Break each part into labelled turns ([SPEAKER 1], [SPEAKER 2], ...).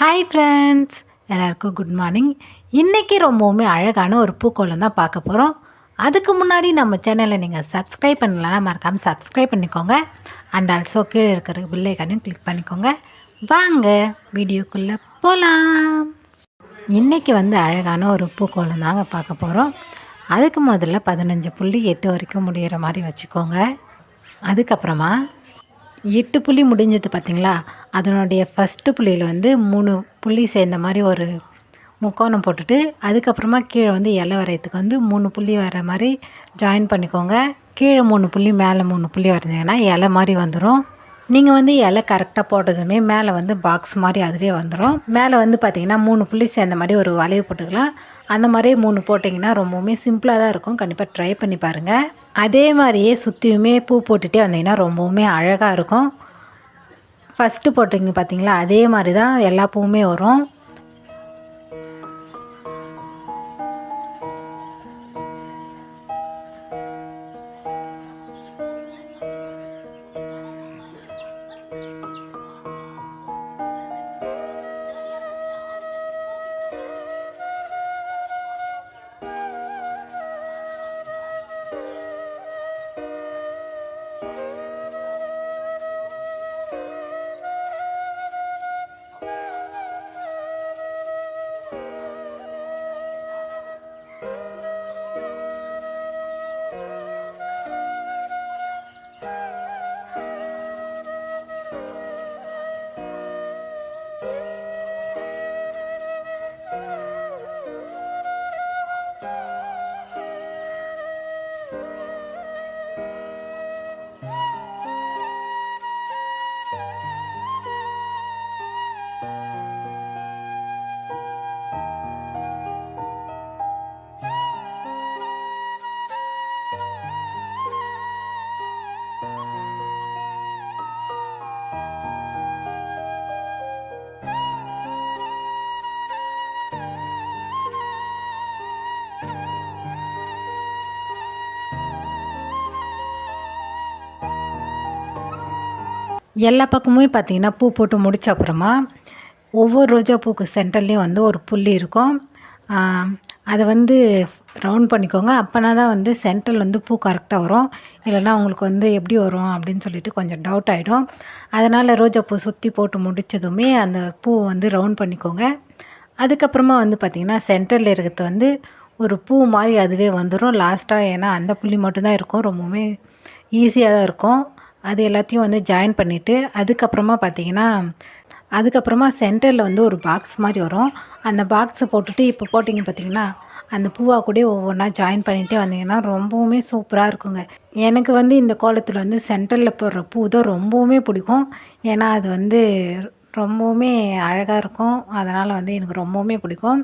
[SPEAKER 1] Hi friends, எல்லாருக்கும் good morning. இன்றைக்கி ரொம்பவுமே அழகான ஒரு பூக்கோளம் தான் பார்க்க போகிறோம். அதுக்கு முன்னாடி நம்ம சேனலை நீங்கள் சப்ஸ்கிரைப் பண்ணலன்னா மறக்காமல் சப்ஸ்கிரைப் பண்ணிக்கோங்க. அண்ட் ஆல்சோ கீழே இருக்கிற பெல் ஐகானையும் கிளிக் பண்ணிக்கோங்க. வாங்க வீடியோக்குள்ளே போகலாம். இன்றைக்கி அழகான ஒரு பூக்கோளம் தாங்க பார்க்க போகிறோம். அதுக்கு முதல்ல 15 புள்ளி 8 வரைக்கும் முடிகிற மாதிரி வச்சுக்கோங்க. அதுக்கப்புறமா 8 புள்ளி முடிஞ்சது பார்த்திங்களா, அதனுடைய ஃபஸ்ட்டு புள்ளியில் 3 புள்ளி சேர்ந்த மாதிரி ஒரு முக்கோணம் போட்டுட்டு, அதுக்கப்புறமா கீழே இலை வரையத்துக்கு 3 புள்ளி வர மாதிரி ஜாயின் பண்ணிக்கோங்க. கீழே 3 புள்ளி மேலே 3 புள்ளி வரைஞ்சிங்கன்னா இலை மாதிரி வந்துடும். நீங்கள் இலை கரெக்டாக போட்டதுமே மேலே பாக்ஸ் மாதிரி அதுவே வந்துடும். மேலே பார்த்திங்கன்னா 3 புள்ளி சேர்ந்த மாதிரி ஒரு வளைவு போட்டுக்கலாம். அந்த மாதிரி 3 போட்டிங்கன்னா ரொம்பவுமே சிம்பிளாக தான் இருக்கும். கண்டிப்பாக ட்ரை பண்ணி பாருங்கள். அதே மாதிரியே சுற்றியுமே பூ போட்டுகிட்டே வந்தீங்கன்னா ரொம்பவுமே அழகாக இருக்கும். ஃபஸ்ட்டு போட்டிங்க பார்த்திங்களா, அதே மாதிரி தான் எல்லா பூவுமே வரும். எல்லா பக்கமுமே பார்த்திங்கன்னா பூ போட்டு முடித்த அப்புறமா ஒவ்வொரு ரோஜா பூக்கு சென்டர்லேயும் ஒரு புள்ளி இருக்கும். அதை ரவுண்ட் பண்ணிக்கோங்க. அப்போனா தான் சென்டரில் பூ கரெக்டாக வரும். இல்லைனா உங்களுக்கு எப்படி வரும் அப்படின்னு சொல்லிட்டு கொஞ்சம் டவுட் ஆகிடும். அதனால் ரோஜா பூ சுற்றி போட்டு முடித்ததுமே அந்த பூ ரவுண்ட் பண்ணிக்கோங்க. அதுக்கப்புறமா பார்த்திங்கன்னா சென்டரில் இருக்கிறது ஒரு பூ மாதிரி அதுவே வந்துடும் லாஸ்ட்டாக. ஏன்னா அந்த புள்ளி மட்டும்தான் இருக்கும். ரொம்பவுமே ஈஸியாக தான் இருக்கும். அது எல்லாத்தையும் ஜாயின் பண்ணிவிட்டு அதுக்கப்புறமா பார்த்திங்கன்னா அதுக்கப்புறமா சென்டரில் ஒரு பாக்ஸ் மாதிரி வரும். அந்த பாக்ஸை போட்டுட்டு இப்போ போட்டிங்க பார்த்திங்கன்னா அந்த பூவாக கூட ஒவ்வொன்றா ஜாயின் பண்ணிகிட்டே வந்தீங்கன்னா ரொம்பவுமே சூப்பராக இருக்குங்க. எனக்கு இந்த கோலத்தில் சென்டரில் போடுற பூ தான் ரொம்பவுமே பிடிக்கும். ஏன்னா அது ரொம்பவுமே அழகாக இருக்கும். அதனால் எனக்கு ரொம்பவுமே பிடிக்கும்.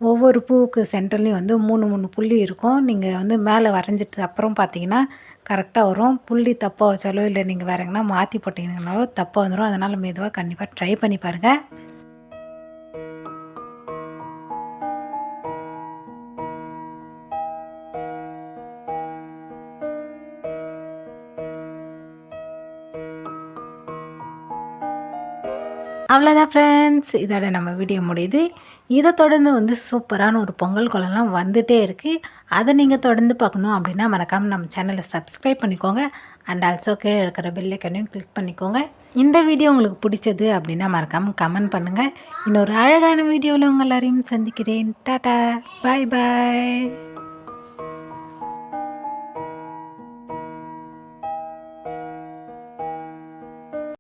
[SPEAKER 1] ஒவ்வொரு பூவுக்கு சென்டர்லேயும் 3 புள்ளி இருக்கும். நீங்கள் மேலே வரைஞ்சிட்டு அப்புறம் பார்த்தீங்கன்னா கரெக்டாக வரும். புள்ளி தப்பாக வச்சாலோ இல்லை நீங்கள் வேறு எங்கன்னா மாற்றி போட்டிங்கனாலோ தப்பாக வந்துடும். அதனால் மெதுவாக கண்டிப்பாக ட்ரை பண்ணி பாருங்கள். அவ்வளோதான் ஃப்ரெண்ட்ஸ், இதோட நம்ம வீடியோ முடியுது. இதை தொடர்ந்து சூப்பரான ஒரு பொங்கல் கோலம்லாம் வந்துகிட்டே இருக்குது. அதை நீங்கள் தொடர்ந்து பார்க்கணும் அப்படின்னா மறக்காமல் நம்ம சேனலை சப்ஸ்கிரைப் பண்ணிக்கோங்க. அண்ட் ஆல்சோ கீழே இருக்கிற பெல் ஐக்கானையும் கிளிக் பண்ணிக்கோங்க. இந்த வீடியோ உங்களுக்கு பிடிச்சது அப்படின்னா மறக்காமல் கமெண்ட் பண்ணுங்கள். இன்னொரு அழகான வீடியோவில் உங்கள் எல்லாரையும் சந்திக்கிறேன். டாடா, பாய் பாய்.